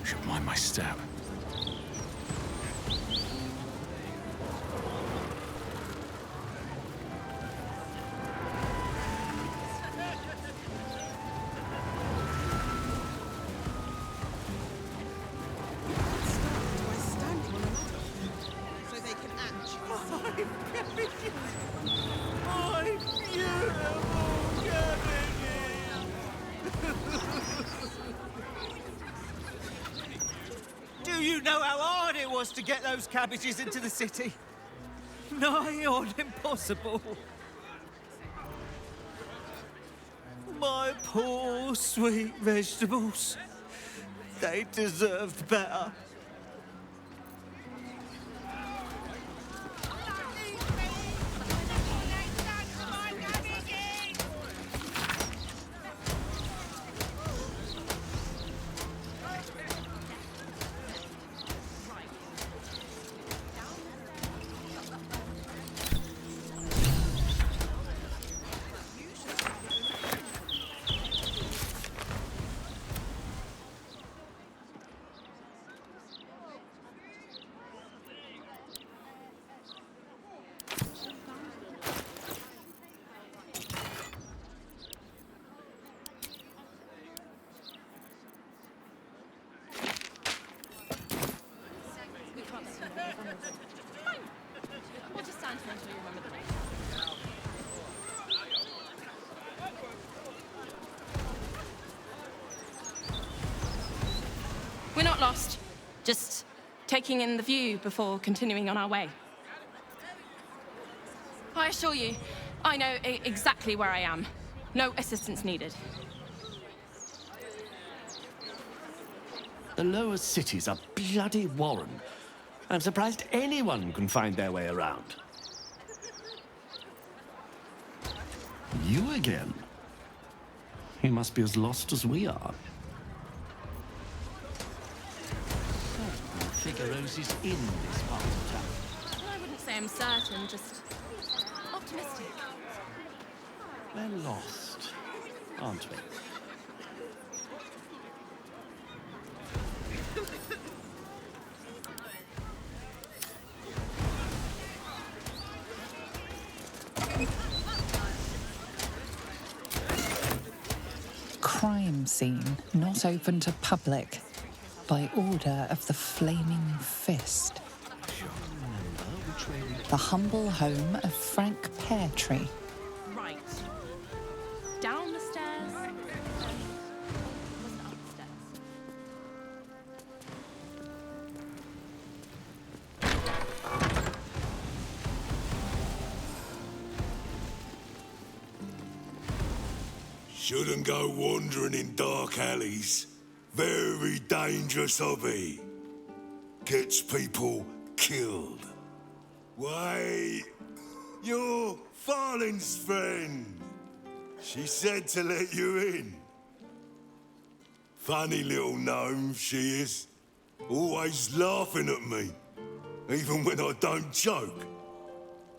Should mind my step. Do you know how hard it was to get those cabbages into the city? Nigh on impossible. My poor sweet vegetables. They deserved better. We'll just stand here until you remember the name. We're not lost. Just taking in the view before continuing on our way. I assure you, I know exactly where I am. No assistance needed. The lower cities are bloody warren. I'm surprised anyone can find their way around. You again? You must be as lost as we are. Figarosis in this part of town. Well, I wouldn't say I'm certain, just optimistic. We're lost, aren't we? Crime scene not open to public by order of the Flaming Fist. The humble home of Frank Peartree. Right. Down the stairs. Wasn't up the stairs. Shouldn't go wandering in dark alleys. Very dangerous hobby. Gets people killed. Why, you're Farling's friend. She said to let you in. Funny little gnome she is. Always laughing at me. Even when I don't joke.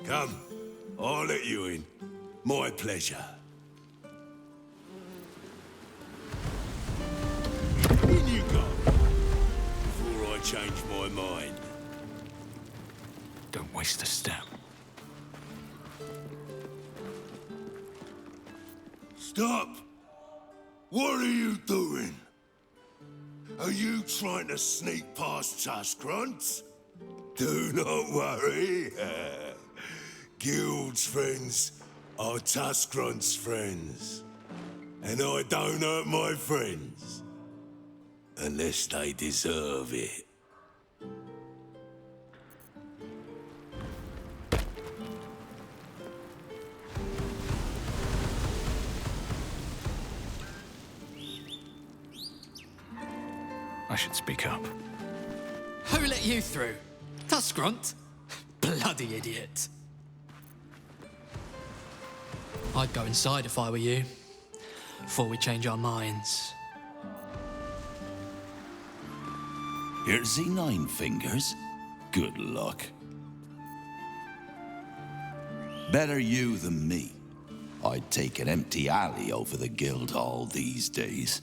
Come, I'll let you in. My pleasure. In you go, before I change my mind. Don't waste a step. Stop! What are you doing? Are you trying to sneak past Tuskgrunts? Do not worry. Guild's friends are Tuskgrunt's friends. And I don't hurt my friends. Unless they deserve it. I should speak up. Who let you through? Tuskgrunt? Bloody idiot. I'd go inside if I were you, before we change our minds. Here's the 9 fingers. Good luck. Better you than me. I'd take an empty alley over the Guildhall these days.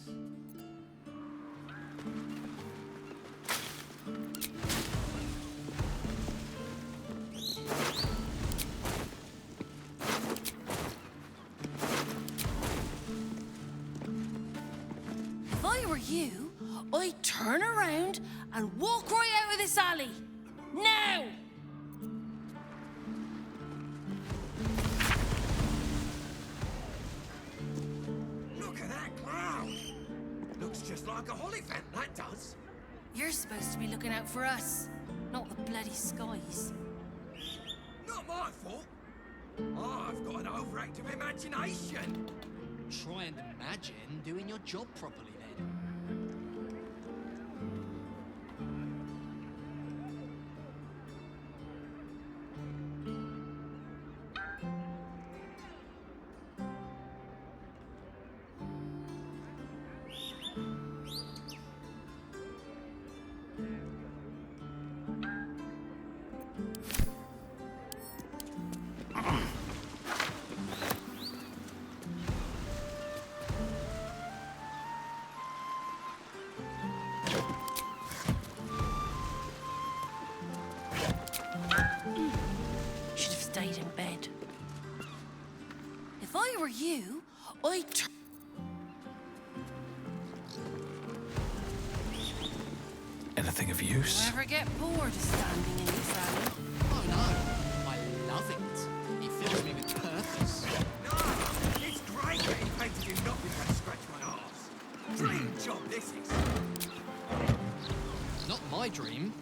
I were you, I'd turn around and walk right out of this alley. Now! Look at that cloud! Looks just like a Hollyphant, that does. You're supposed to be looking out for us, not the bloody skies. Not my fault. I've got an overactive imagination. Try and imagine doing your job properly then. Should have stayed in bed. If I were you, I'd Anything of use? never get bored of standing in this alley. Oh no, I love it. It fills me with purpose. No, it's great getting paid to do nothing but scratch my arse. Dream job this is. Not my dream.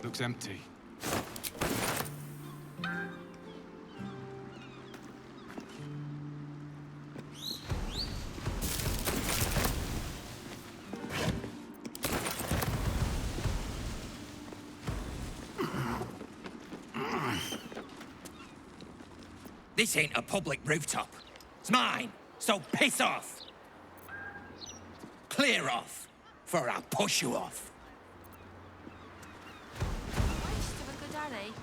Looks empty. This ain't a public rooftop. It's mine, so piss off. Clear off, for I'll push you off. I used to have a good alley.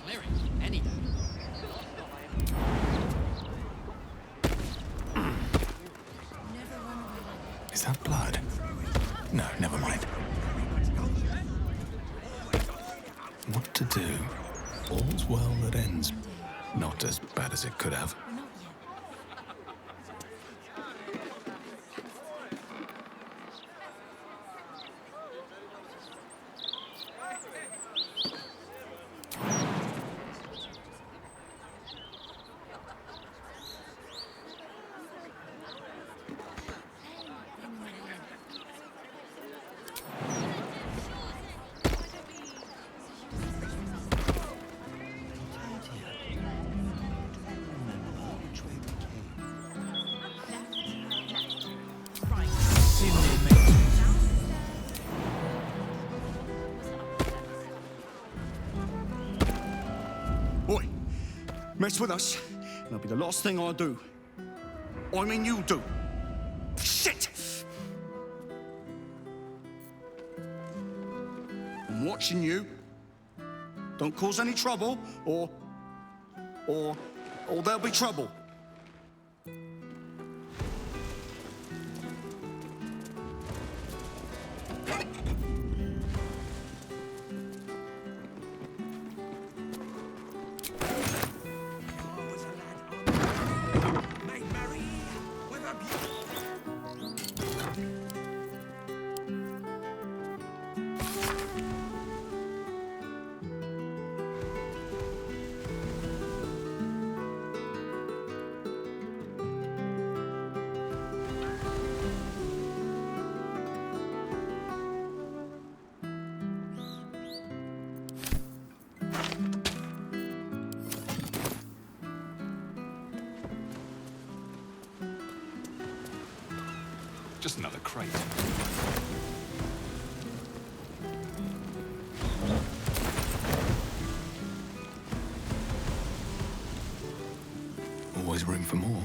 Cleric, any day. Is that blood? No, never mind. What to do? All's well that ends. Not as bad as it could have. Oi, mess with us, and that'll be the last thing I'll do. I mean, you do. Shit! I'm watching you. Don't cause any trouble, or there'll be trouble. Made merry with a Just another crate. Always room for more.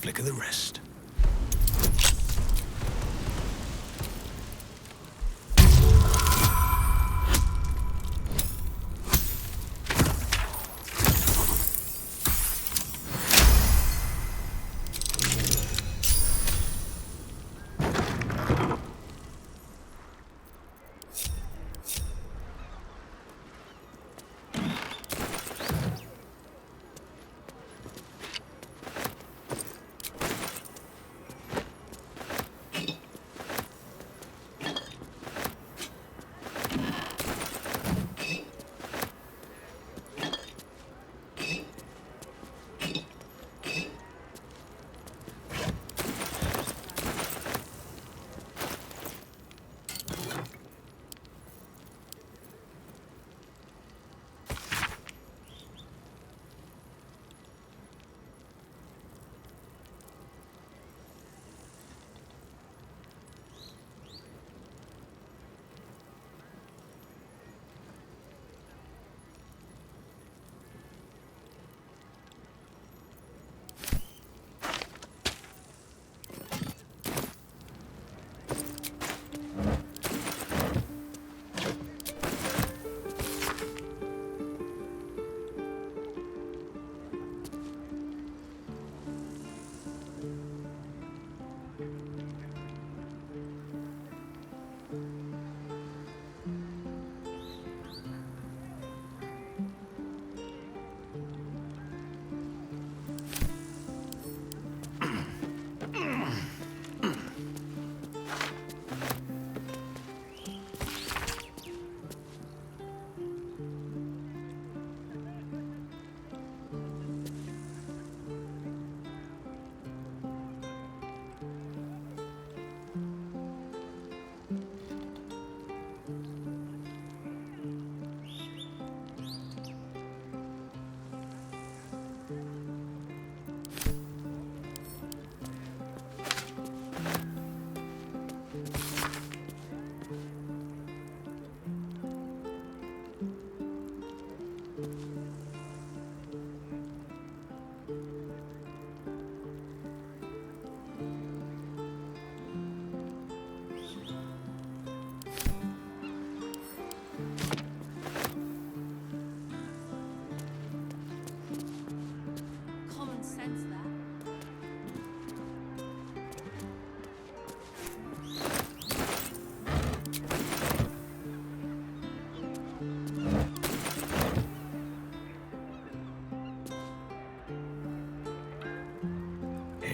Flick of the wrist.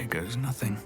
Goes nothing.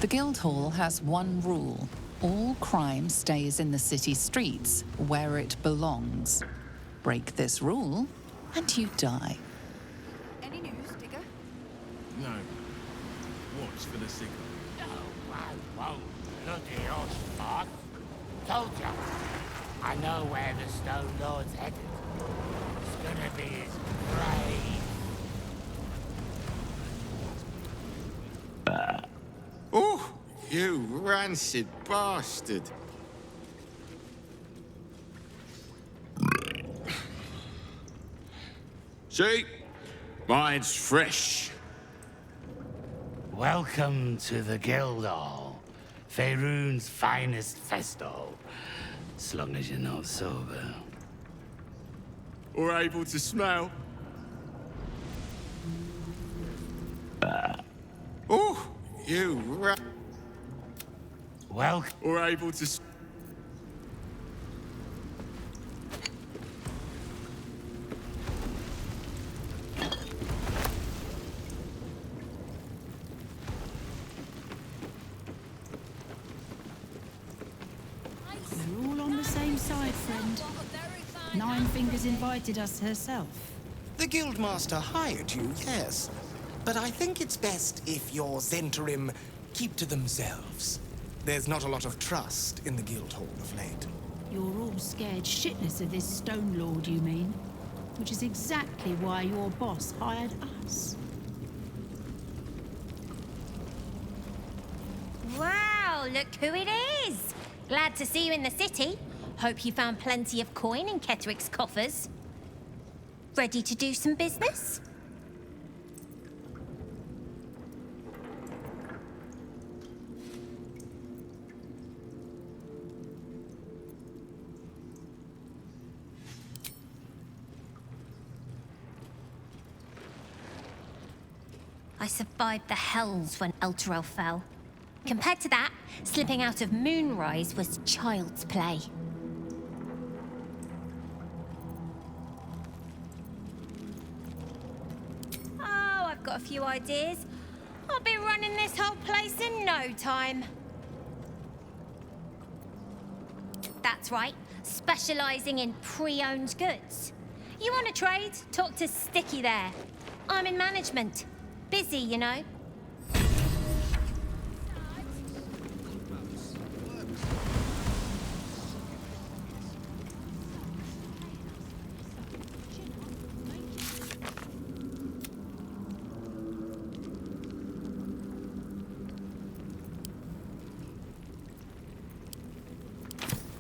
Guildhall has one rule. All crime stays in the city streets, where it belongs. Break this rule, and you die. Any news, Digger? No. Watch for the signal. Whoa, bloody horse, boss. Told ya. I know where the Stone Lord's headed. It's gonna be his grave. Oh, you rancid bastard. See? Mine's fresh. Welcome to the Guildhall, Faerun's finest festo. As long as you're not sober. Or able to smell. Oh, you Welcome. Or able to We're all on the same side, friend. Nine Fingers invited us herself. The Guildmaster hired you, yes. But I think it's best if your Zentarim keep to themselves. There's not a lot of trust in the Guildhall of late. You're all scared shitless of this Stone Lord, you mean? Which is exactly why your boss hired us. Wow, look who it is! Glad to see you in the city. Hope you found plenty of coin in Ketteric's coffers. Ready to do some business? I survived the hells when Elturel fell. Compared to that, slipping out of Moonrise was child's play. Oh, I've got a few ideas. I'll be running this whole place in no time. That's right, specialising in pre-owned goods. You want to trade? Talk to Sticky there. I'm in management. Busy, you know.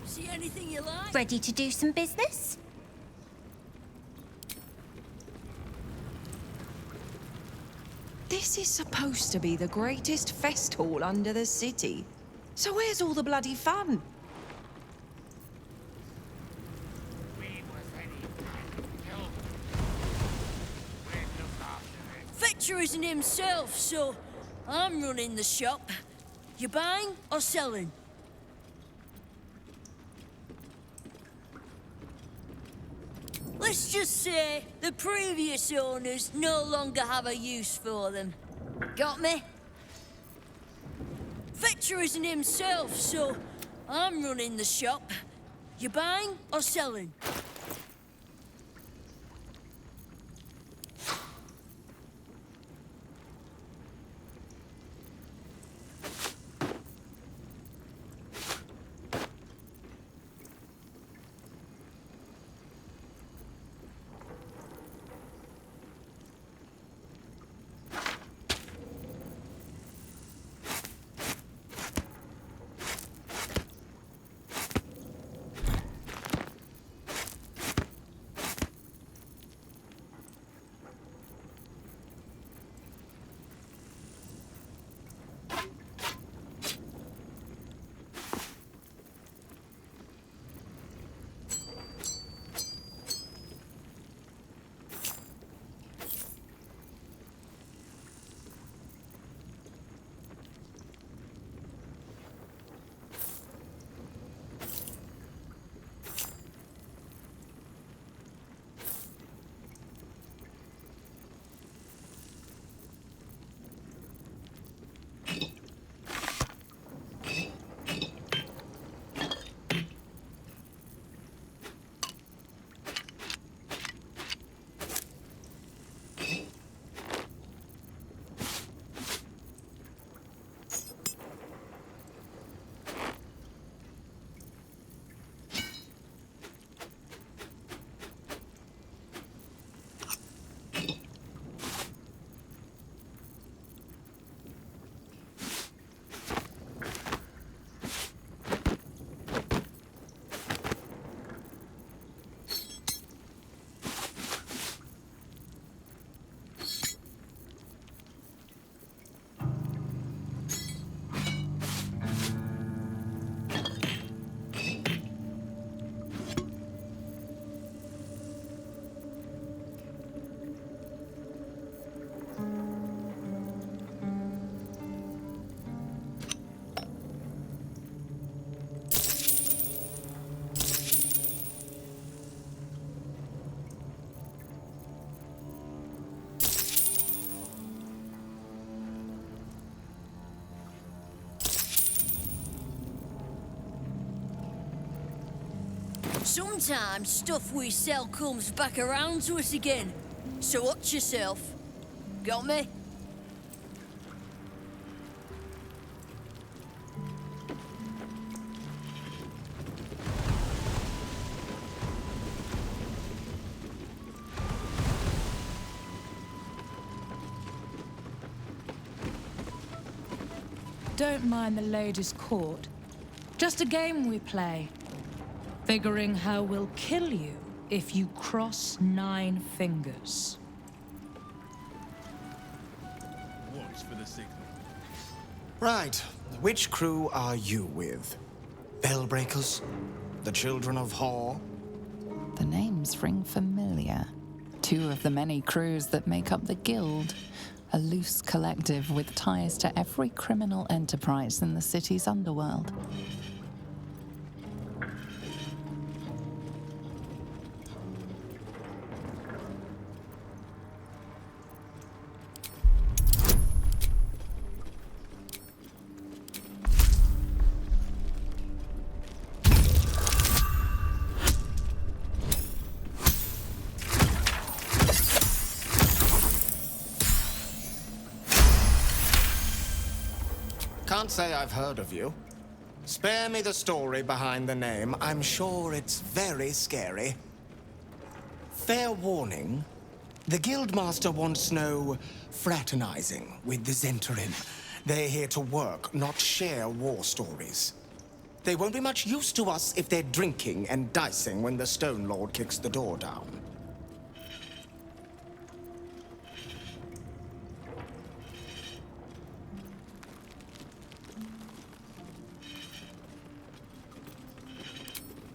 See anything you like? Ready to do some business? This is supposed to be the greatest fest hall under the city. So where's all the bloody fun? Fetcher isn't himself, so I'm running the shop. You buying or selling? Let's just say the previous owners no longer have a use for them. Got me? Fetcher isn't himself, so I'm running the shop. You buying or selling? Sometimes stuff we sell comes back around to us again. So watch yourself. Got me? Don't mind the ladies' court. Just a game we play. Figuring how we'll kill you if you cross 9 fingers. Watch for the signal. Right. Which crew are you with? Bellbreakers? The Children of Hor? The names ring familiar. 2 of the many crews that make up the Guild. A loose collective with ties to every criminal enterprise in the city's underworld. Can't say I've heard of you. Spare me the story behind the name. I'm sure it's very scary. Fair warning, the Guildmaster wants no fraternizing with the Zhentarim. They're here to work, not share war stories. They won't be much use to us if they're drinking and dicing when the Stone Lord kicks the door down.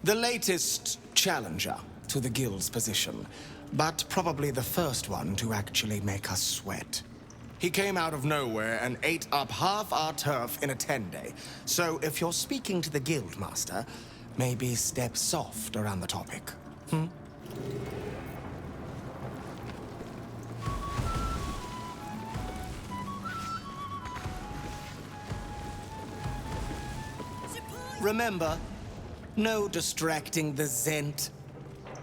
The latest challenger to the Guild's position, but probably the first one to actually make us sweat. He came out of nowhere and ate up half our turf in a 10-day. So if you're speaking to the Guildmaster, maybe step soft around the topic. Remember, no distracting the Zhent.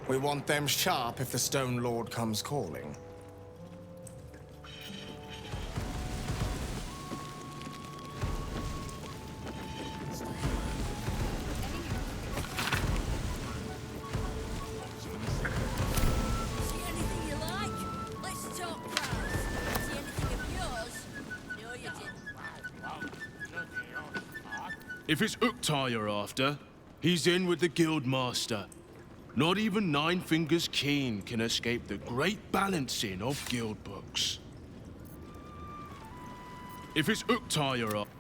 We want them sharp if the Stone Lord comes calling. See anything you like? Let's talk price. See anything of yours? No, you didn't. If it's Uktar you're after, he's in with the Guildmaster. Not even Nine Fingers Keene can escape the great balancing of guild books. If it's Uktar you're after,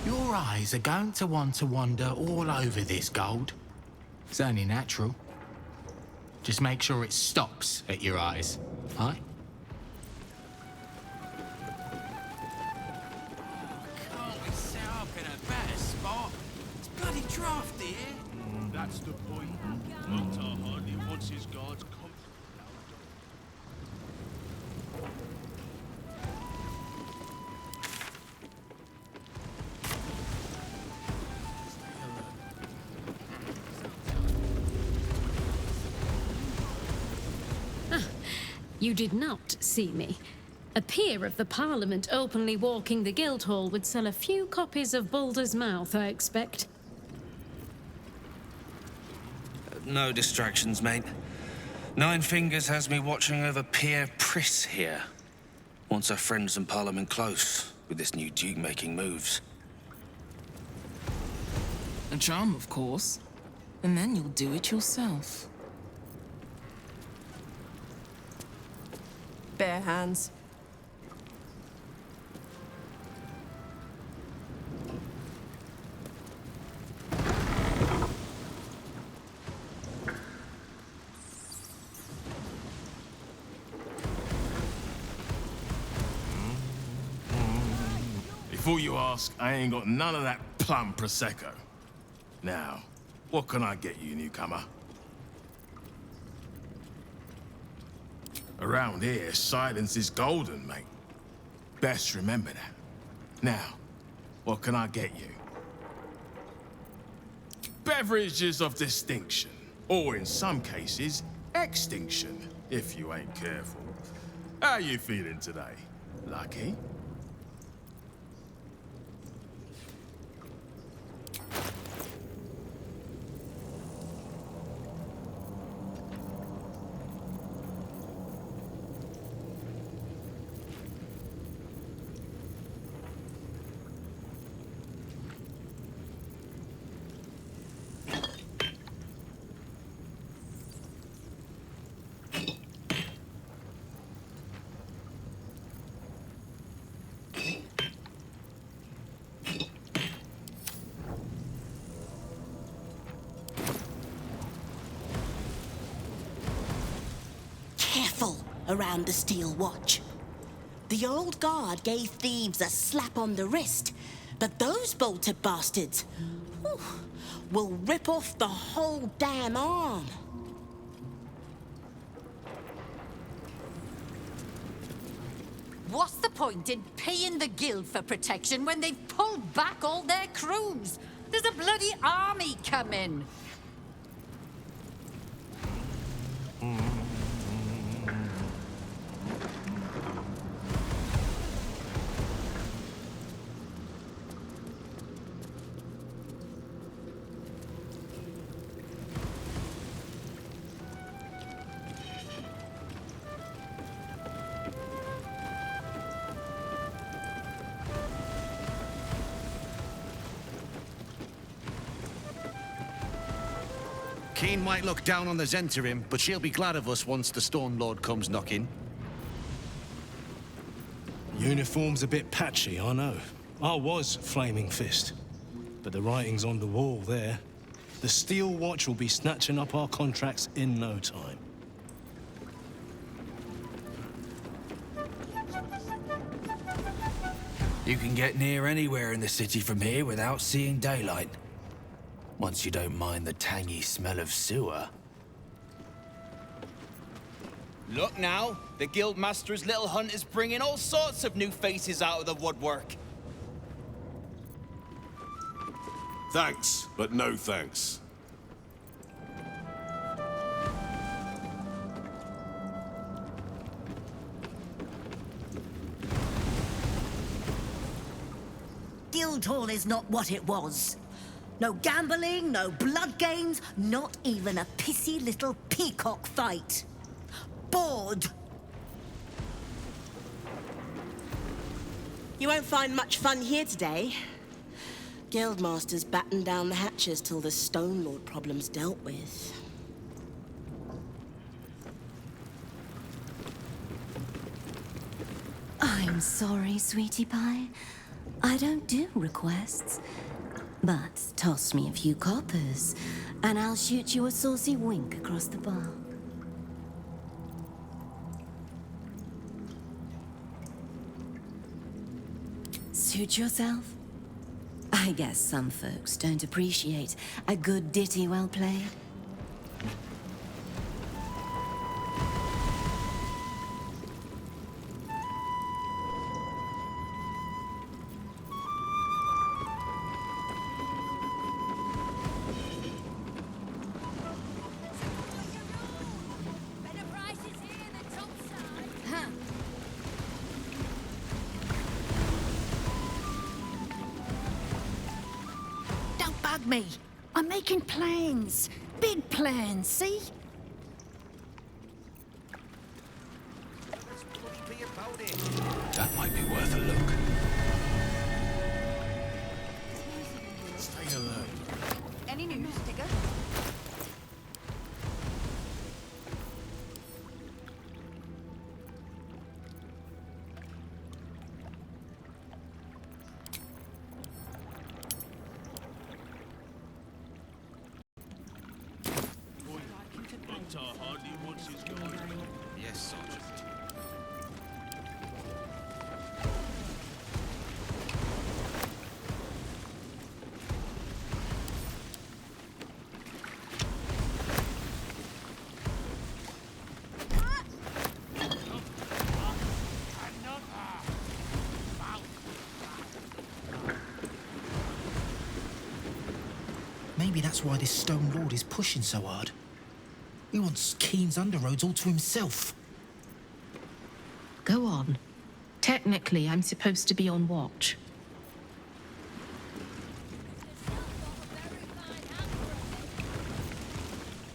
Your eyes are going to want to wander all over this gold. It's only natural. Just make sure it stops at your eyes, aye? Bloody draft here. That's the point. Uktar hardly wants his guards You did not see me. A peer of the Parliament openly walking the Guildhall would sell a few copies of Baldur's Mouth, I expect. No distractions, mate. Nine Fingers has me watching over Pierre Priss here. Wants her friends in Parliament close with this new Duke making moves. A charm, of course. And then you'll do it yourself. Bare hands. Before you ask, I ain't got none of that plum Prosecco. Now, what can I get you, newcomer? Around here, silence is golden, mate. Best remember that. Now, What can I get you? Beverages of distinction, or in some cases, extinction, if you ain't careful. How you feeling today? Lucky? Careful around the Steel Watch. The old guard gave thieves a slap on the wrist, but those bolted bastards will rip off the whole damn arm. What's the point in paying the guild for protection when they've pulled back all their crews? There's a bloody army coming. Keene might look down on the Zentarim, but she'll be glad of us once the Stone Lord comes knocking. Uniform's a bit patchy, I know. I was Flaming Fist, but the writing's on the wall there. The Steel Watch will be snatching up our contracts in no time. You can get near anywhere in the city from here without seeing daylight. Once you don't mind the tangy smell of sewer. Look now, the Guildmaster's little hunt is bringing all sorts of new faces out of the woodwork. Thanks, but no thanks. Guildhall is not what it was. No gambling, no blood games, not even a pissy little peacock fight. Bored. You won't find much fun here today. Guildmaster's battened down the hatches till the Stone Lord problem's dealt with. I'm sorry, sweetie pie. I don't do requests. But toss me a few coppers, and I'll shoot you a saucy wink across the bar. Suit yourself? I guess some folks don't appreciate a good ditty well played. Me. I'm making plans. Big plans, see? That might be worth a look. Stay alert. Any news, Digger? Yes, Sergeant. Maybe that's why this Stone Lord is pushing so hard. He wants Keene's underroads all to himself. Go on. Technically, I'm supposed to be on watch.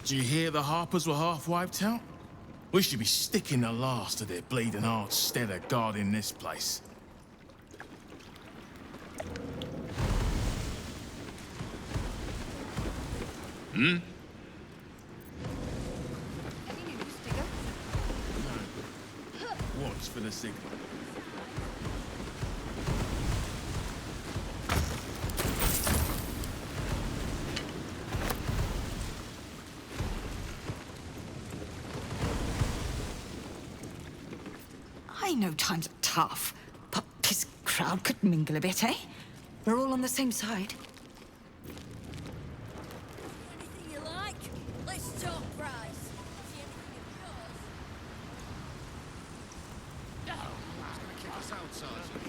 Did you hear the Harpers were half wiped out? We should be sticking the last of their bleeding hearts instead of guarding this place. Hmm? No. Watch for the signal. I know times are tough, but this crowd could mingle a bit, eh? We're all on the same side. Anything you like? Let's talk price. See anything of yours? Kick us out, Sergeant.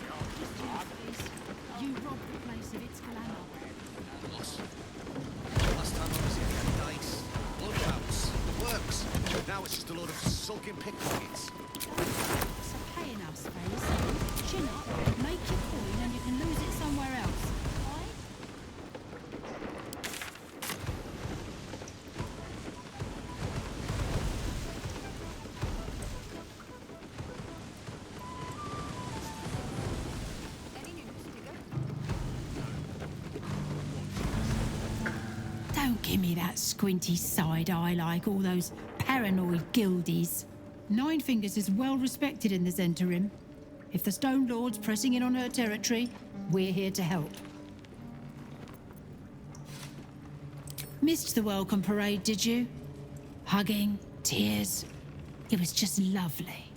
You robbed the place of its glamour. Loss. Last time I was here, we had dice, loadouts, the works. Now it's just a load of sulking pickpockets. It's a paying house phase. Chin up, make your coin, and you can lose it somewhere else. Don't give me that squinty side eye like all those paranoid guildies. Nine Fingers is well respected in the Zentarim. If the Stone Lord's pressing in on her territory, we're here to help. Missed the welcome parade, did you? Hugging, tears. It was just lovely.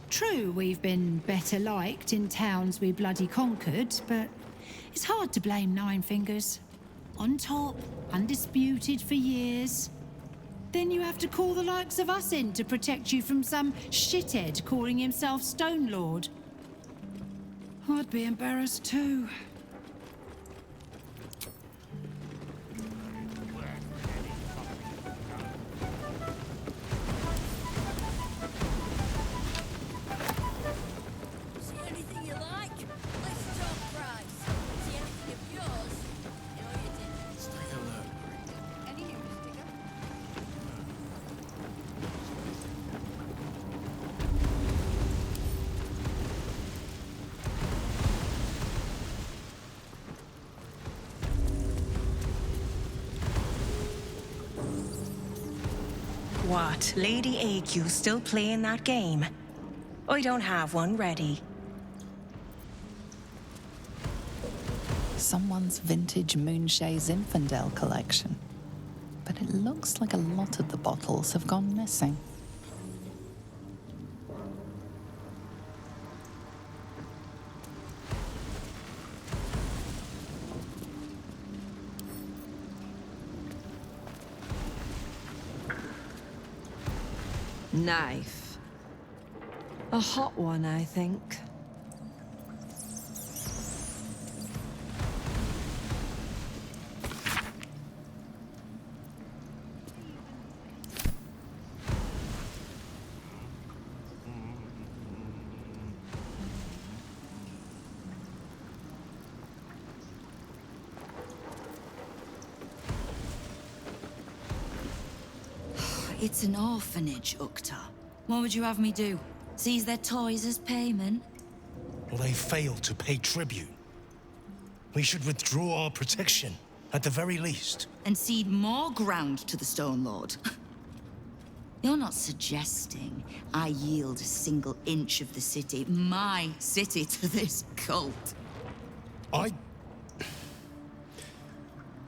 True, we've been better liked in towns we bloody conquered, but it's hard to blame Nine Fingers. On top, undisputed for years. Then you have to call the likes of us in to protect you from some shithead calling himself Stone Lord. I'd be embarrassed too. See anything you like? Let's talk price. See anything of yours? No, you didn't. Stay alert. Any news, Digger? What, Lady AQ still playing that game? I don't have one ready. Someone's vintage Moonshae Zinfandel collection. But it looks like a lot of the bottles have gone missing. Knife. A hot one, I think. It's an orphanage, Ukta. What would you have me do? Seize their toys as payment? Well, they failed to pay tribute. We should withdraw our protection, at the very least. And cede more ground to the Stone Lord? You're not suggesting I yield a single inch of the city, my city, to this cult?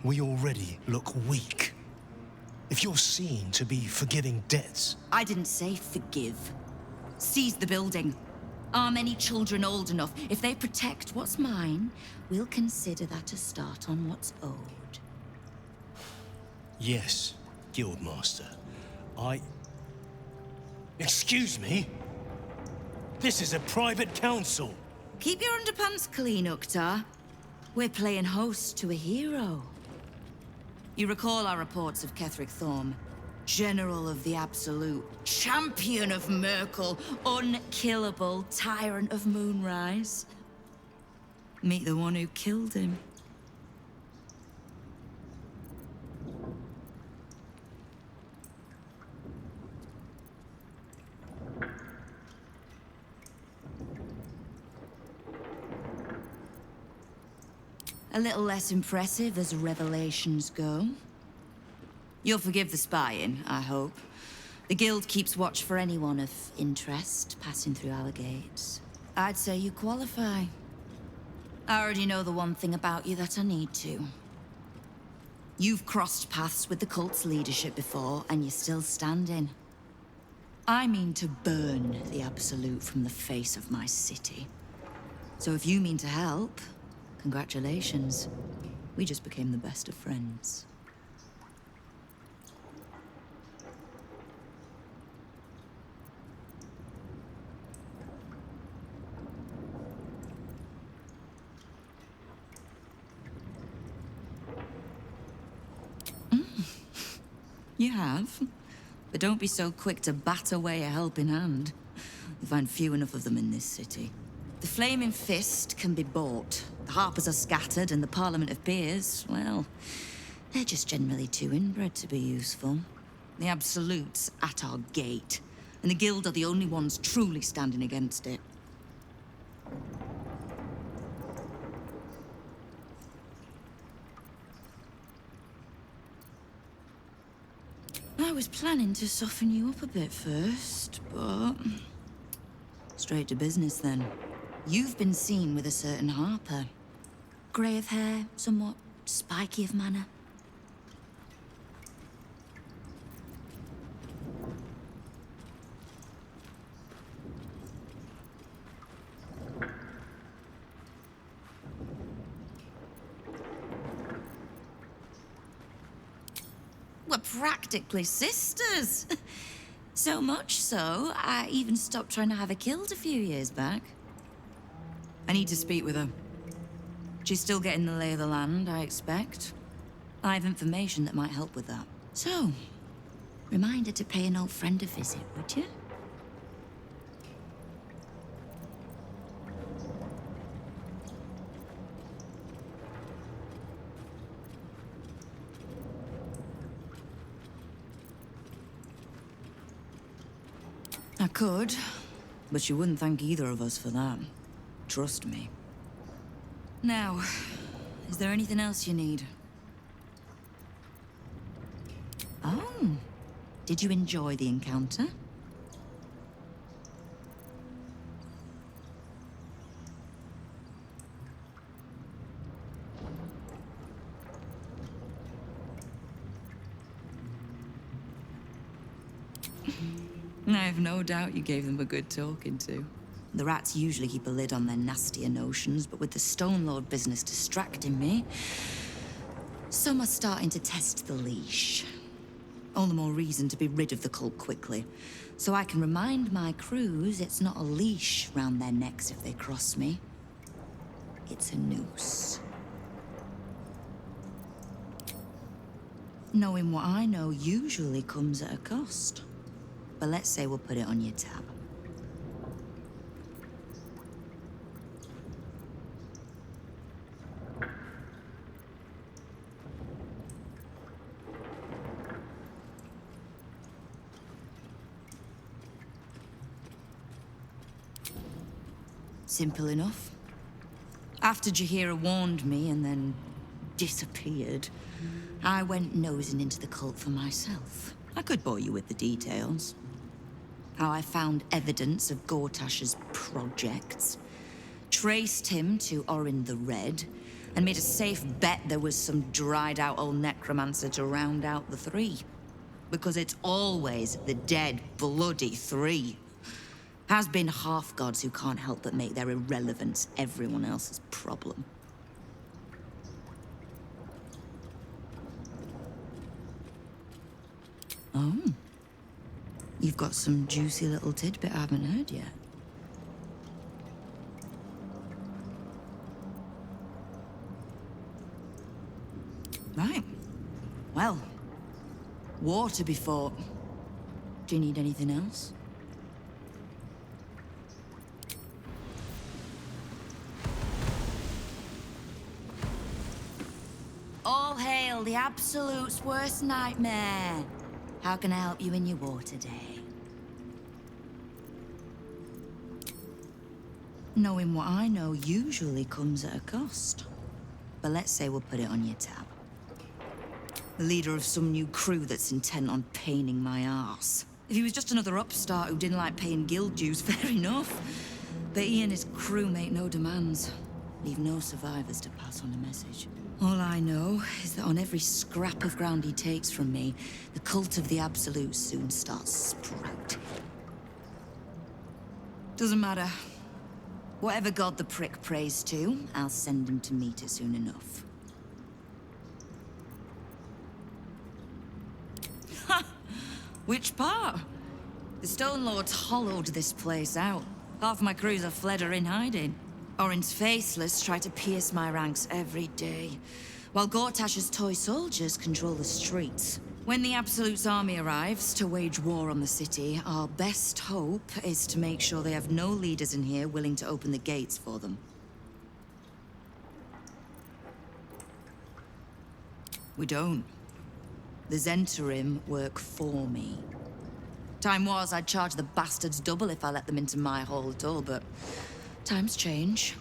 We already look weak. If you're seen to be forgiving debts... I didn't say forgive. Seize the building. Arm any children old enough. If they protect what's mine, we'll consider that a start on what's owed. Yes, Guildmaster. Excuse me? This is a private council. Keep your underpants clean, Ukta. We're playing host to a hero. You recall our reports of Ketheric Thorm, General of the Absolute, Champion of Merkel, unkillable Tyrant of Moonrise. Meet the one who killed him. A little less impressive as revelations go. You'll forgive the spying, I hope. The Guild keeps watch for anyone of interest passing through our gates. I'd say you qualify. I already know the one thing about you that I need to. You've crossed paths with the cult's leadership before, and you're still standing. I mean to burn the Absolute from the face of my city. So if you mean to help, congratulations. We just became the best of friends. You have. But don't be so quick to bat away a helping hand. You find few enough of them in this city. The Flaming Fist can be bought. The Harpers are scattered, and the Parliament of Peers, well, they're just generally too inbred to be useful. The Absolute's at our gate, and the Guild are the only ones truly standing against it. I was planning to soften you up a bit first, but... straight to business then. You've been seen with a certain Harper. Grey of hair, somewhat spiky of manner. We're practically sisters. So much so, I even stopped trying to have her killed a few years back. I need to speak with her. She's still getting the lay of the land, I expect. I have information that might help with that. So, remind her to pay an old friend a visit, would you? I could, but she wouldn't thank either of us for that. Trust me. Now, is there anything else you need? Oh, did you enjoy the encounter? I have no doubt you gave them a good talking to. The rats usually keep a lid on their nastier notions, but with the Stone Lord business distracting me, some are starting to test the leash. All the more reason to be rid of the cult quickly, so I can remind my crews it's not a leash round their necks if they cross me. It's a noose. Knowing what I know usually comes at a cost. But let's say we'll put it on your tab. Simple enough. After Jaheira warned me and then disappeared, I went nosing into the cult for myself. I could bore you with the details. How I found evidence of Gortash's projects, traced him to Orin the Red, and made a safe bet there was some dried-out old necromancer to round out the three. Because it's always the dead, bloody three. Has been half-gods who can't help but make their irrelevance everyone else's problem. Oh. You've got some juicy little tidbit I haven't heard yet. Right. Well, war to be fought. Do you need anything else? All hail the Absolute's worst nightmare. How can I help you in your war today? Knowing what I know usually comes at a cost. But let's say we'll put it on your tab. The leader of some new crew that's intent on paining my arse. If he was just another upstart who didn't like paying guild dues, fair enough. But he and his crew make no demands. Leave no survivors to pass on the message. All I know is that on every scrap of ground he takes from me, the cult of the Absolute soon starts sprouting. Doesn't matter. Whatever god the prick prays to, I'll send him to meet it soon enough. Ha! Which part? The Stone Lords hollowed this place out. Half my crews have fled or in hiding. Orin's faceless try to pierce my ranks every day, while Gortash's toy soldiers control the streets. When the Absolute's army arrives to wage war on the city, our best hope is to make sure they have no leaders in here willing to open the gates for them. We don't. The Zentarim work for me. Time was I'd charge the bastards double if I let them into my hall at all, but times change.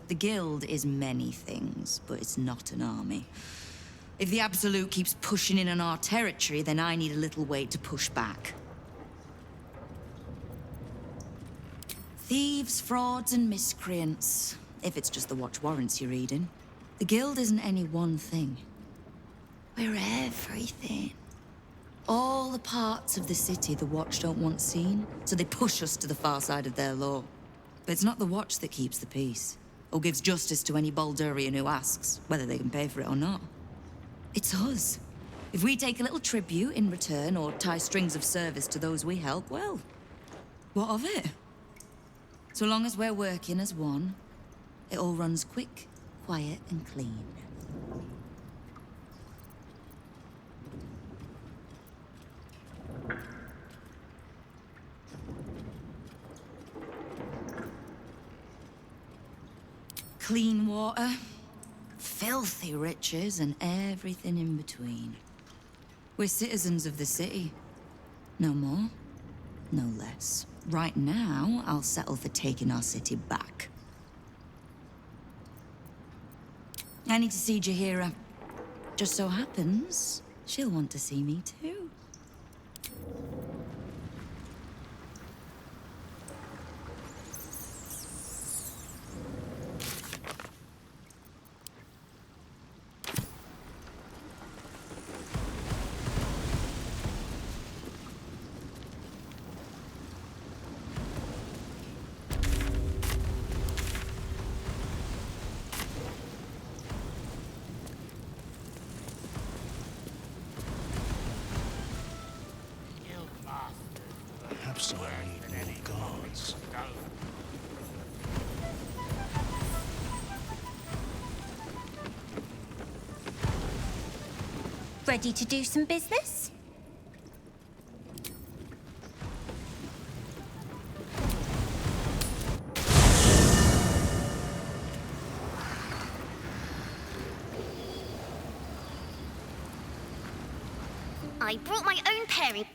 The Guild is many things, but it's not an army. If the Absolute keeps pushing in on our territory, then I need a little weight to push back. Thieves, frauds, and miscreants. If it's just the watch warrants you're reading. The Guild isn't any one thing. We're everything. All the parts of the city the Watch don't want seen, so they push us to the far side of their law. But it's not the Watch that keeps the peace, or gives justice to any Baldurian who asks, whether they can pay for it or not. It's us. If we take a little tribute in return, or tie strings of service to those we help, well, what of it? So long as we're working as one, it all runs quick, quiet, and clean. Clean water, filthy riches, and everything in between. We're citizens of the city. No more, no less. Right now, I'll settle for taking our city back. I need to see Jaheira. Just so happens, she'll want to see me too. Ready to do some business? I brought my own pairing.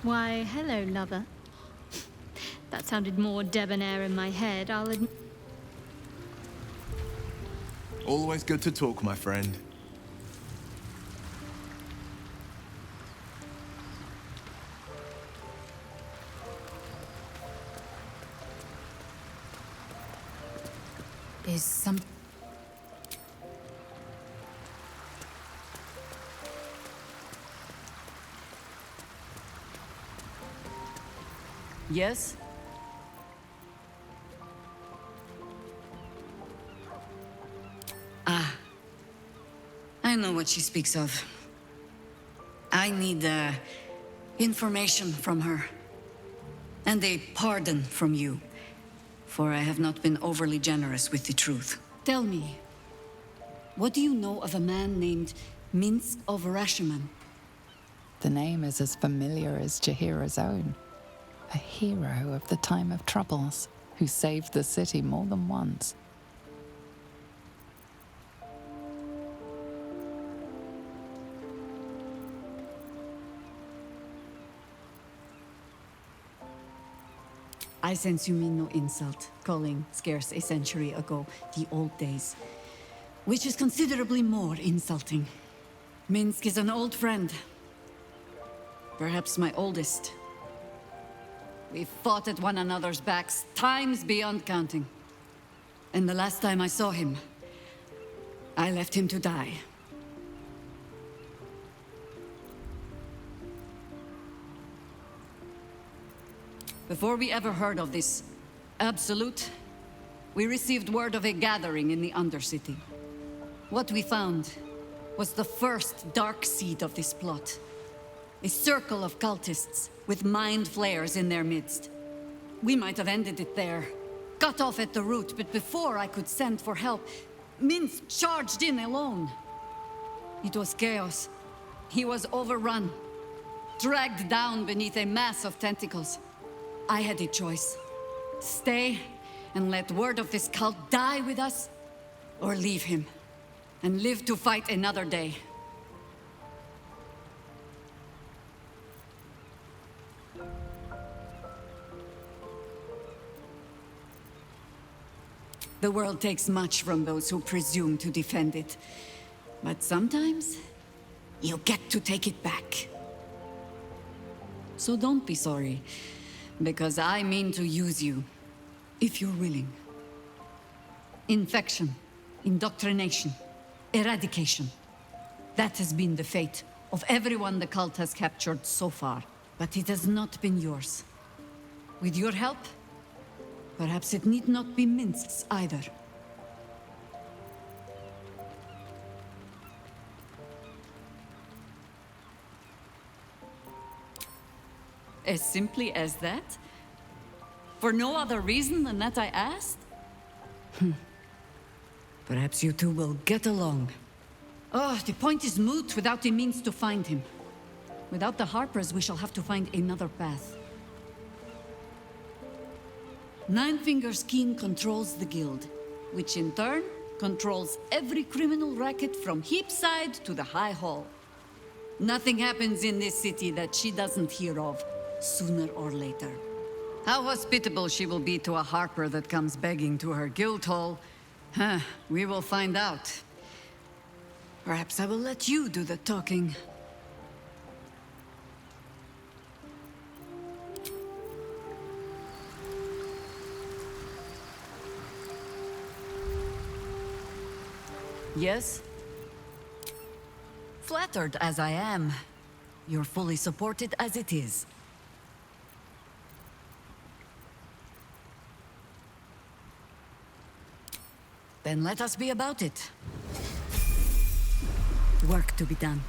Why, hello, lover. That sounded more debonair in my head, I'll admit. Always good to talk, my friend. Is some... Yes? Ah. I know what she speaks of. I need, Information from her. And a pardon from you, for I have not been overly generous with the truth. Tell me, what do you know of a man named Minsc of Rashiman? The name is as familiar as Jaheira's own. A hero of the time of troubles, who saved the city more than once. I sense you mean no insult, calling scarce a century ago the old days, which is considerably more insulting. Minsc is an old friend. Perhaps my oldest. We've fought at one another's backs times beyond counting. And the last time I saw him, I left him to die. Before we ever heard of this Absolute, we received word of a gathering in the Undercity. What we found was the first dark seed of this plot. A circle of cultists with mind flayers in their midst. We might have ended it there, cut off at the root, but before I could send for help, Minsc charged in alone. It was chaos. He was overrun, dragged down beneath a mass of tentacles. I had a choice. Stay and let word of this cult die with us, or leave him and live to fight another day. The world takes much from those who presume to defend it. But sometimes, you get to take it back. So don't be sorry, because I mean to use you, if you're willing. Infection, indoctrination, eradication. That has been the fate of everyone the cult has captured so far. But it has not been yours. With your help, perhaps it need not be Minsc's either. As simply as that? For no other reason than that I asked? Perhaps you two will get along. Oh, the point is moot without the means to find him. Without the Harpers, we shall have to find another path. Nine Fingers Keene controls the guild, which in turn controls every criminal racket from Heapside to the High Hall. Nothing happens in this city that she doesn't hear of, sooner or later. How hospitable she will be to a Harper that comes begging to her Guildhall, we will find out. Perhaps I will let you do the talking. Yes? Flattered as I am, you're fully supported as it is. Then let us be about it. Work to be done.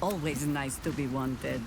Always nice to be wanted.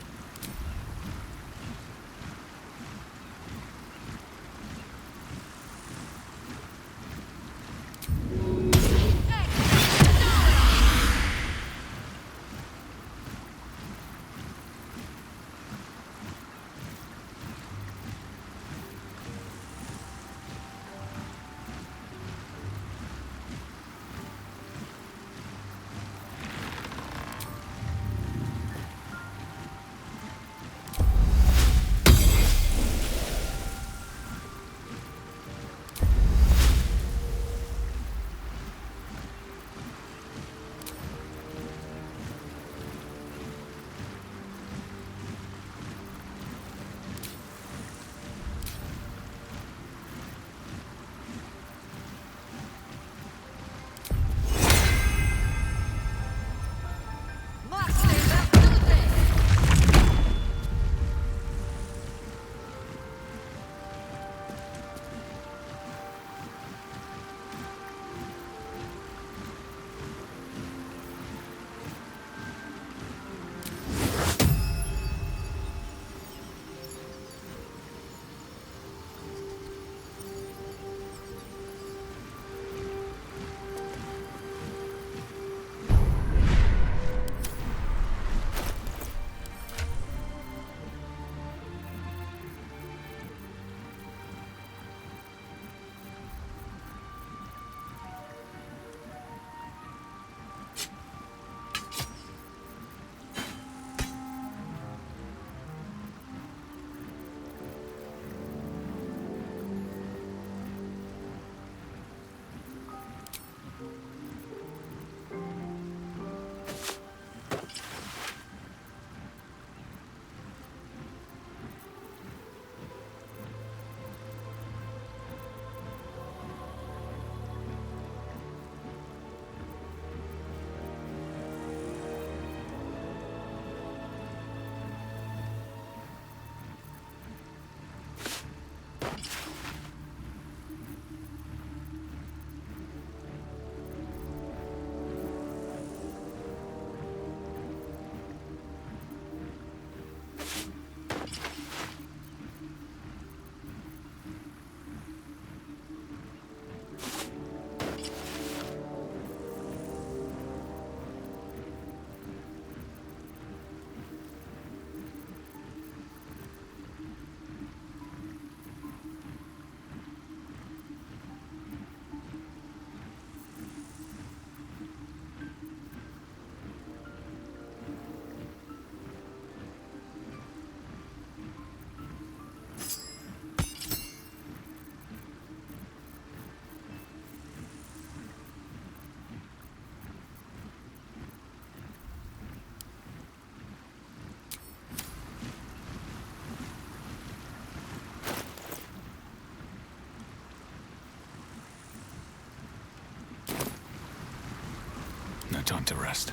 No time to rest.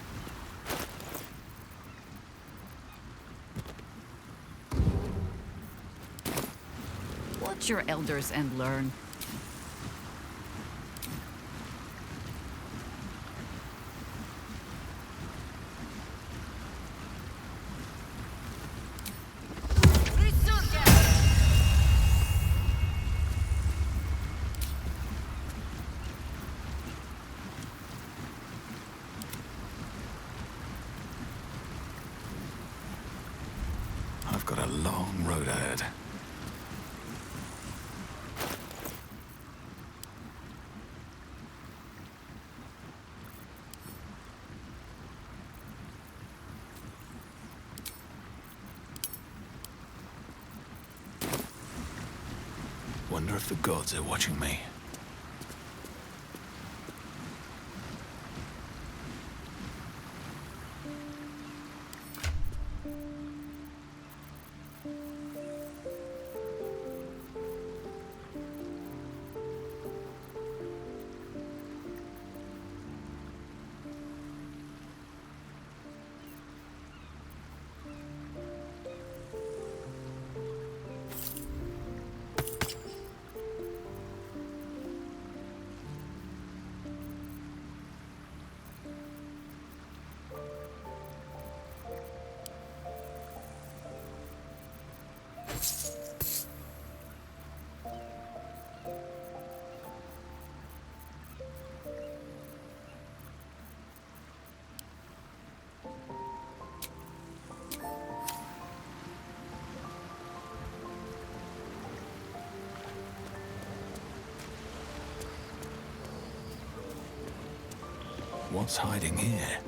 Watch your elders and learn. I've got a long road ahead. Wonder if the gods are watching me. What's hiding here?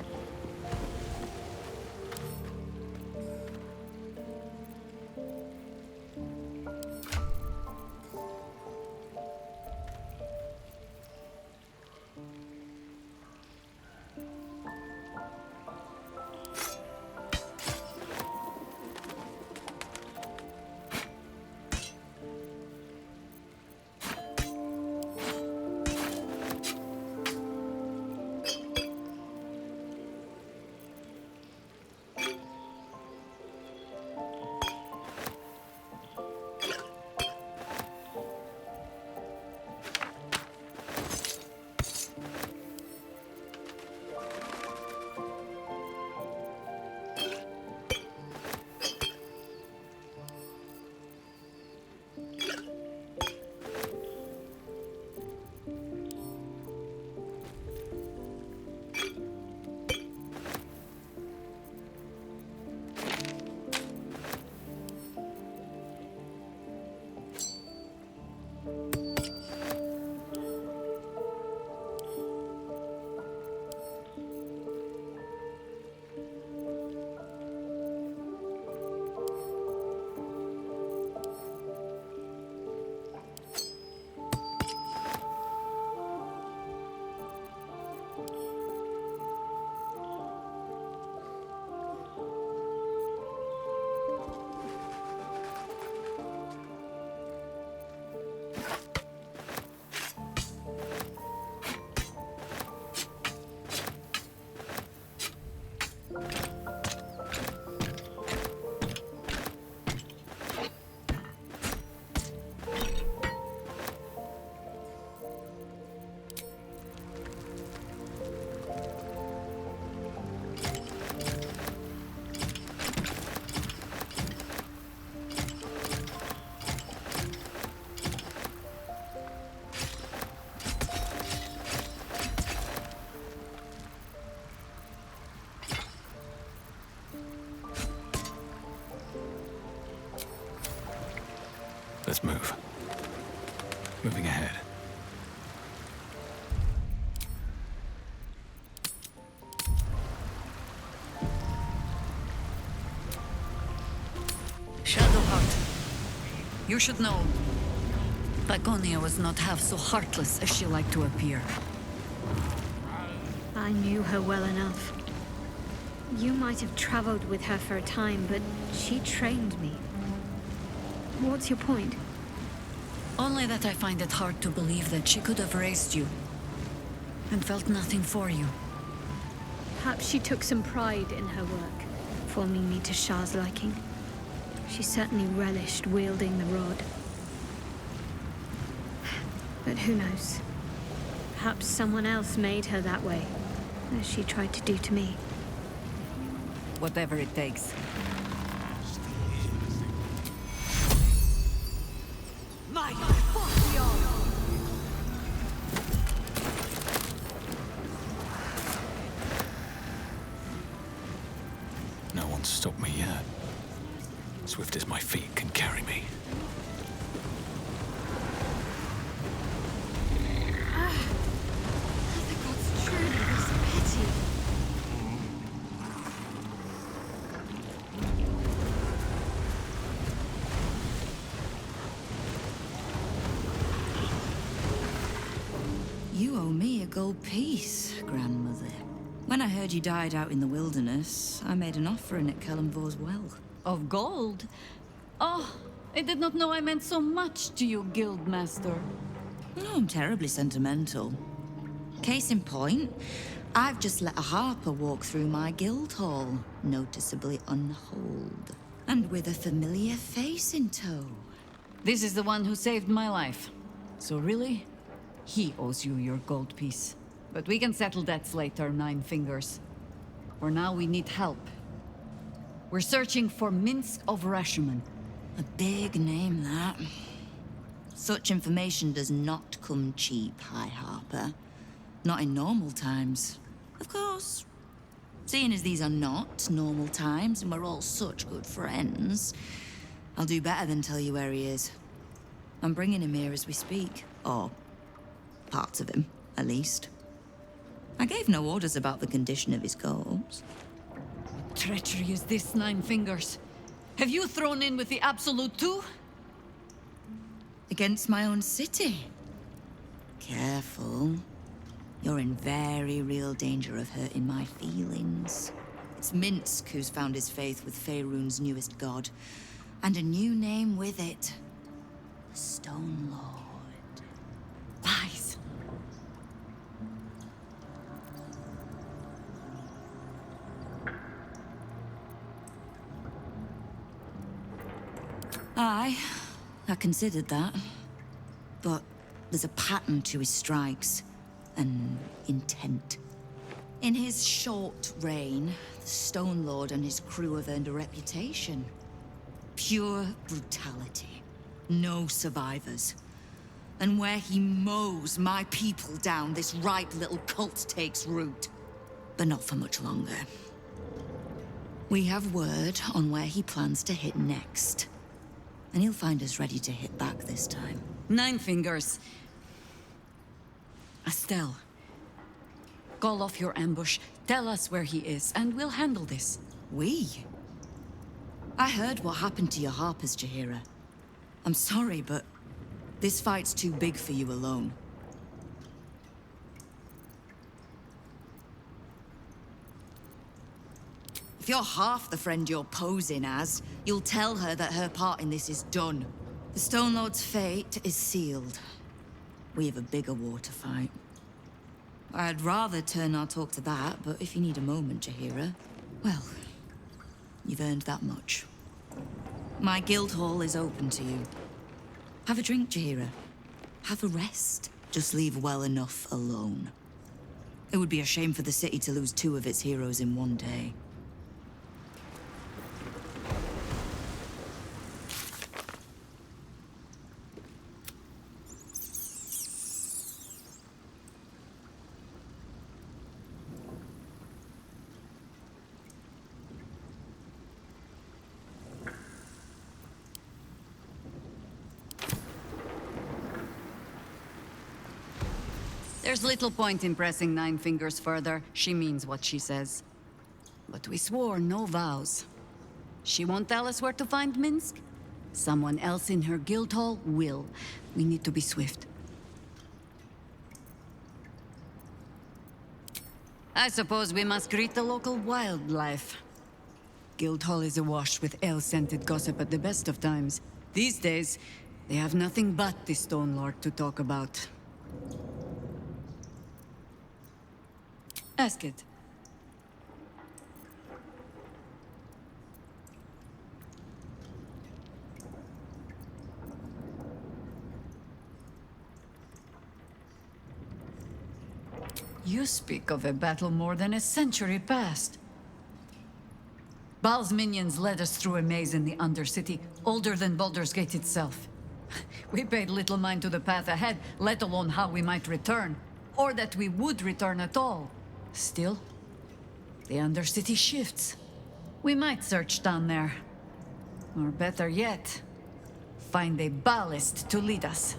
Let's move. Moving ahead. Shadowheart, you should know, Pagonia was not half so heartless as she liked to appear. I knew her well enough. You might have traveled with her for a time, but she trained me. What's your point? Only that I find it hard to believe that she could have raised you and felt nothing for you. Perhaps she took some pride in her work, forming me to Shah's liking. She certainly relished wielding the rod. But who knows? Perhaps someone else made her that way, as she tried to do to me. Whatever it takes. My fuck you! No one's stopped me yet. Swift as my feet can carry me. The gods truly this pity. You owe me a gold piece, grandmother. When I heard you died out in the wilderness, I made an offering at Kellenvor's well. Of gold? Oh, I did not know I meant so much to you, Guildmaster. No, I'm terribly sentimental. Case in point, I've just let a harper walk through my Guildhall, noticeably unholed, and with a familiar face in tow. This is the one who saved my life. So really, he owes you your gold piece. But we can settle debts later, Nine Fingers. For now, we need help. We're searching for Minsc of Rashomon. A big name, that. Such information does not come cheap, High Harper. Not in normal times. Of course. Seeing as these are not normal times and we're all such good friends, I'll do better than tell you where he is. I'm bringing him here as we speak. Or parts of him, at least. I gave no orders about the condition of his corpse. Treachery is this, Nine Fingers. Have you thrown in with the Absolute too? Against my own city. Careful. You're in very real danger of hurting my feelings. It's Minsc who's found his faith with Faerun's newest god. And a new name with it. The Stone Lord. Lies. Aye, I considered that. But there's a pattern to his strikes. An intent. In his short reign, the Stone Lord and his crew have earned a reputation. Pure brutality. No survivors. And where he mows my people down, this ripe little cult takes root. But not for much longer. We have word on where he plans to hit next. And he'll find us ready to hit back this time. Nine Fingers. Estelle. Call off your ambush, tell us where he is, and we'll handle this. We? I heard what happened to your harpers, Jaheira. I'm sorry, but this fight's too big for you alone. If you're half the friend you're posing as, you'll tell her that her part in this is done. The Stone Lord's fate is sealed. We have a bigger war to fight. I'd rather turn our talk to that, but if you need a moment, Jaheira, well, you've earned that much. My Guildhall is open to you. Have a drink, Jaheira. Have a rest. Just leave well enough alone. It would be a shame for the city to lose 2 of its heroes in one day. There's little point in pressing Nine Fingers further. She means what she says. But we swore no vows. She won't tell us where to find Minsc? Someone else in her Guildhall will. We need to be swift. I suppose we must greet the local wildlife. Guildhall is awash with ale-scented gossip at the best of times. These days, they have nothing but the Stone Lord to talk about. Ask it. You speak of a battle more than a century past. Baal's minions led us through a maze in the Undercity, older than Baldur's Gate itself. We paid little mind to the path ahead, let alone how we might return, or that we would return at all. Still, the Undercity shifts. We might search down there. Or better yet, find a ballast to lead us.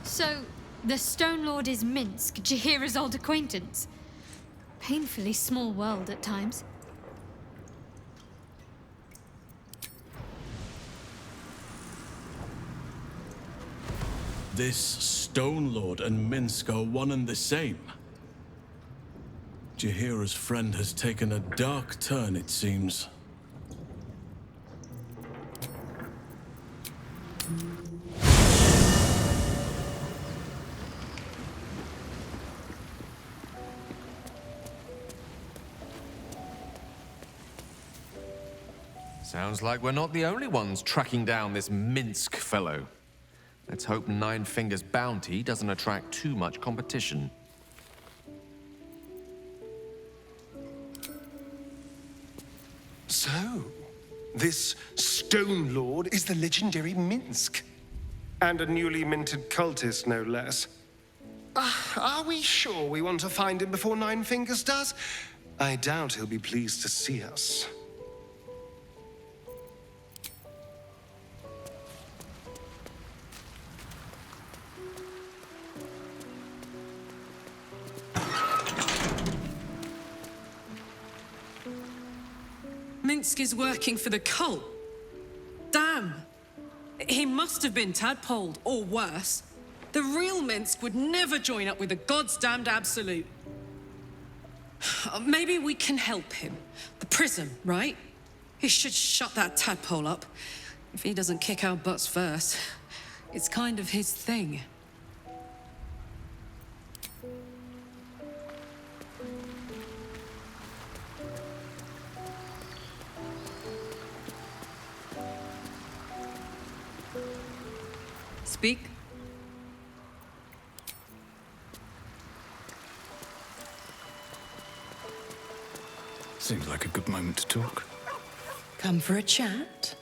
So, the Stone Lord is Minsc, Jaheira's old acquaintance. Painfully small world at times. This Stone Lord and Minsc are one and the same. Jaheira's friend has taken a dark turn, it seems. Sounds like we're not the only ones tracking down this Minsc fellow. Let's hope Nine Fingers' bounty doesn't attract too much competition. So, this Stone Lord is the legendary Minsc. And a newly minted cultist, no less. Are we sure we want to find him before Nine Fingers does? I doubt he'll be pleased to see us. Minsc is working for the cult. Damn. He must have been tadpoled, or worse. The real Minsc would never join up with the God's damned Absolute. Maybe we can help him. The prism, right? He should shut that tadpole up. If he doesn't kick our butts first. It's kind of his thing. Speak. Seems like a good moment to talk. Come for a chat?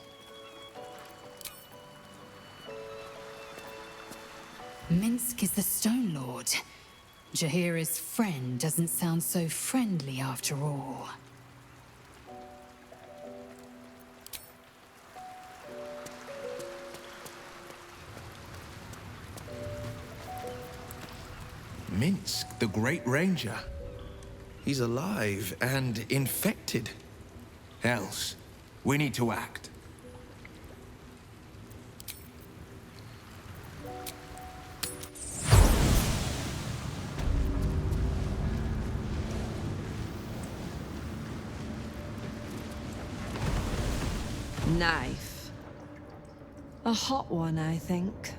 Minsc is the Stone Lord. Jaheira's friend doesn't sound so friendly after all. Minsc, the Great Ranger. He's alive and infected. Else, we need to act. Knife. A hot one, I think.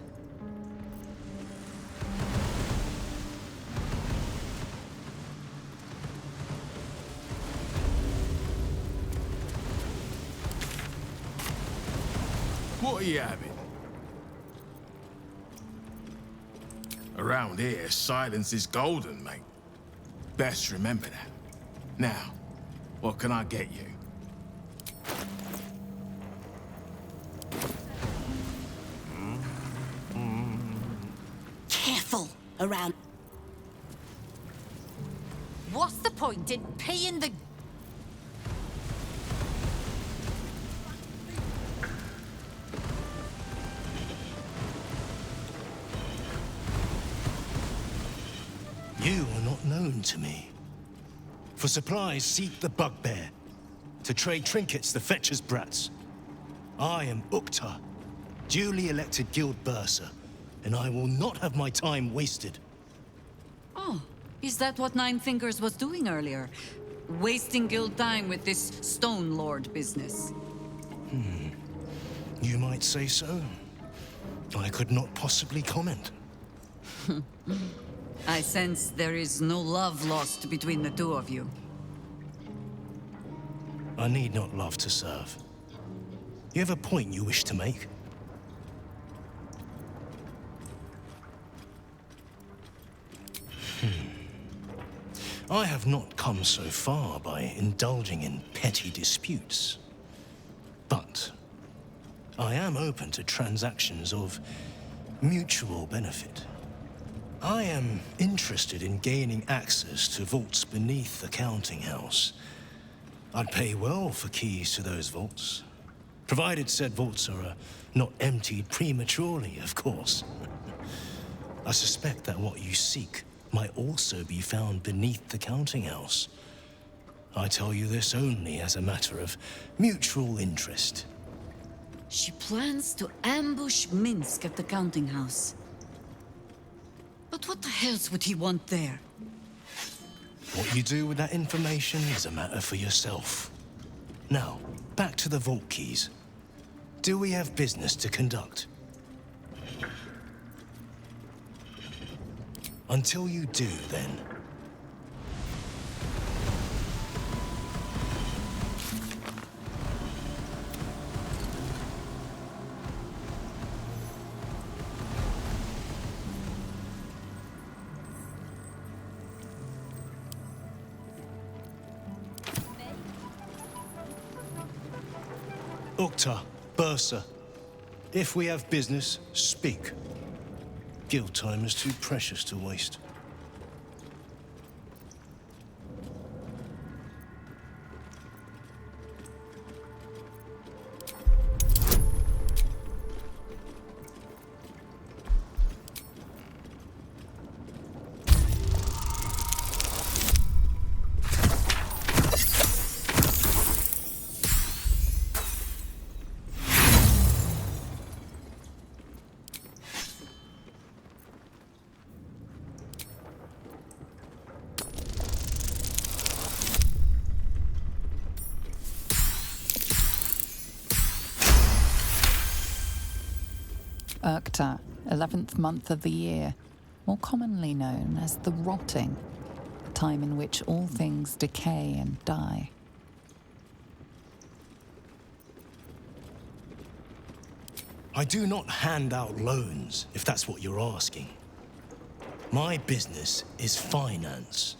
What are you having? Around here, silence is golden, mate. Best remember that. Now, what can I get you? Careful around. What's the point in paying the... You are not known to me. For supplies, seek the bugbear. To trade trinkets, the fetcher's brats. I am Uktar, duly elected guild bursar, and I will not have my time wasted. Oh, is that what Nine Fingers was doing earlier? Wasting guild time with this Stone Lord business? You might say so. I could not possibly comment. I sense there is no love lost between the two of you. I need not love to serve. You have a point you wish to make? I have not come so far by indulging in petty disputes. But I am open to transactions of mutual benefit. I am interested in gaining access to vaults beneath the counting house. I'd pay well for keys to those vaults, provided said vaults are not emptied prematurely, of course. I suspect that what you seek might also be found beneath the counting house. I tell you this only as a matter of mutual interest. She plans to ambush Minsc at the counting house. But what the hells would he want there? What you do with that information is a matter for yourself. Now, back to the vault keys. Do we have business to conduct? Until you do, then. Ukta, Bursa, if we have business, speak. Guild time is too precious to waste. Urkta, 11th month of the year, more commonly known as the Rotting, time in which all things decay and die. I do not hand out loans, if that's what you're asking. My business is finance,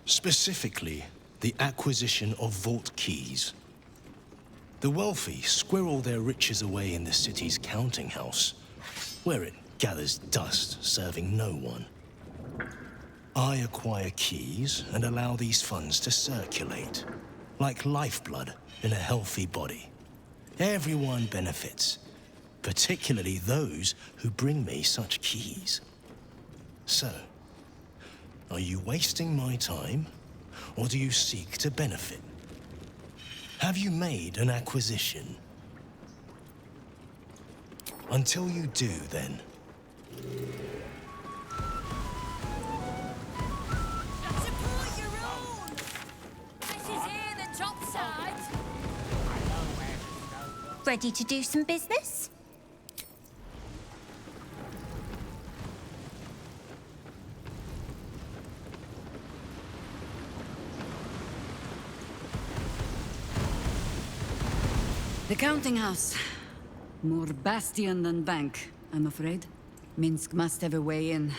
specifically the acquisition of vault keys. The wealthy squirrel their riches away in the city's counting house, where it gathers dust, serving no one. I acquire keys and allow these funds to circulate, like lifeblood in a healthy body. Everyone benefits, particularly those who bring me such keys. So, are you wasting my time, or do you seek to benefit? Have you made an acquisition? Until you do, then. Support your own! This is here, the top side. Ready to do some business? The counting house. More bastion than bank, I'm afraid. Minsc must have a way in.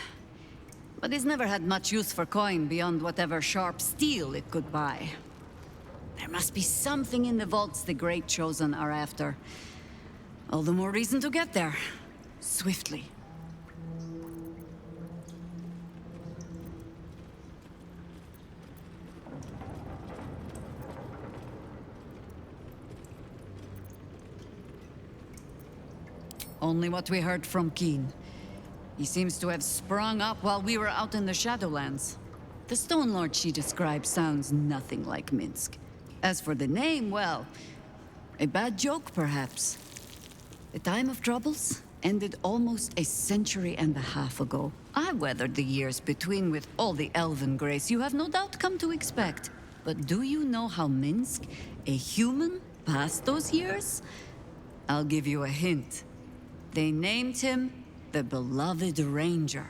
But he's never had much use for coin beyond whatever sharp steel it could buy. There must be something in the vaults the Great Chosen are after. All the more reason to get there. Swiftly. Only what we heard from Keene. He seems to have sprung up while we were out in the Shadowlands. The Stone Lord she described sounds nothing like Minsc. As for the name, well, a bad joke, perhaps. The time of troubles ended almost a century and a half ago. I weathered the years between with all the elven grace you have no doubt come to expect. But do you know how Minsc, a human, passed those years? I'll give you a hint. They named him the Beloved Ranger.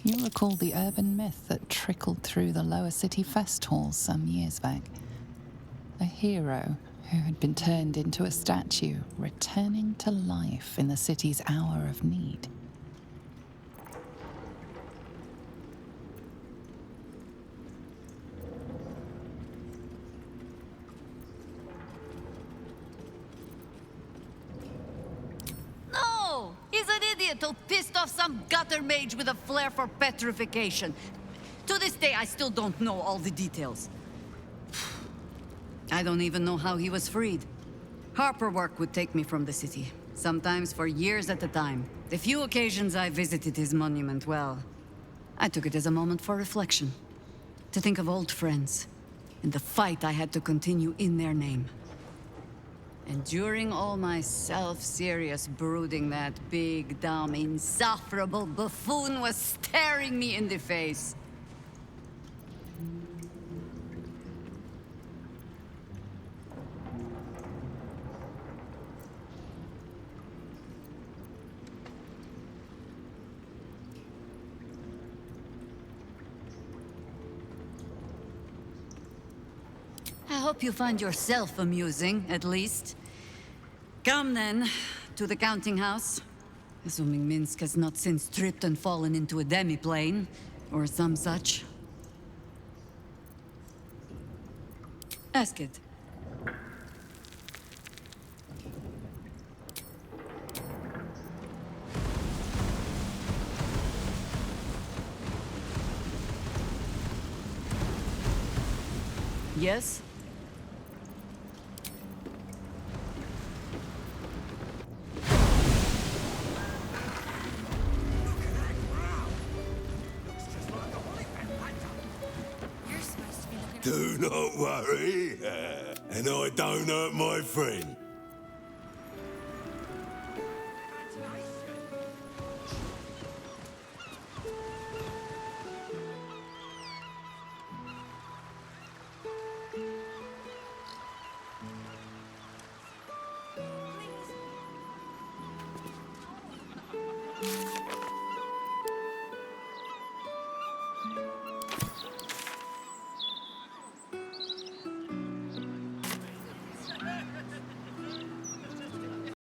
You recall the urban myth that trickled through the lower city fest halls some years back. A hero who had been turned into a statue, returning to life in the city's hour of need. vehicle pissed off some gutter mage with a flair for petrification. To this day, I still don't know all the details. I don't even know how he was freed. Harper work would take me from the city, sometimes for years at a time. The few occasions I visited his monument, well, I took it as a moment for reflection. To think of old friends, and the fight I had to continue in their name. And during all my self-serious brooding, that big, dumb, insufferable buffoon was staring me in the face. I hope you find yourself amusing, at least. Come then, to the counting house. Assuming Minsc has not since tripped and fallen into a demi-plane, or some such. Ask it. Yes? Do not worry, and I don't hurt my friend.